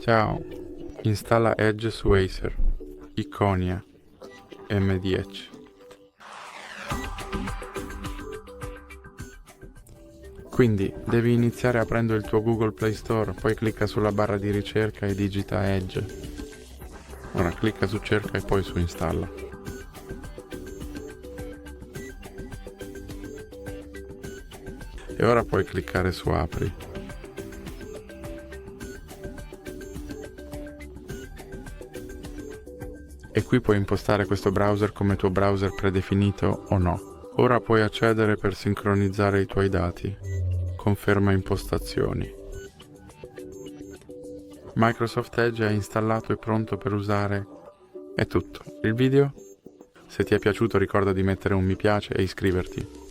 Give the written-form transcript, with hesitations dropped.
Ciao, installa Edge su ACER Iconia M10. Quindi devi iniziare aprendo il tuo Google Play Store, poi clicca sulla barra di ricerca e digita Edge. Ora clicca su Cerca e poi su Installa. E ora puoi cliccare su Apri. E qui puoi impostare questo browser come tuo browser predefinito o no. Ora puoi accedere per sincronizzare i tuoi dati. Conferma impostazioni. Microsoft Edge è installato e pronto per usare. È tutto. Il video? Se ti è piaciuto ricorda di mettere un mi piace e iscriverti.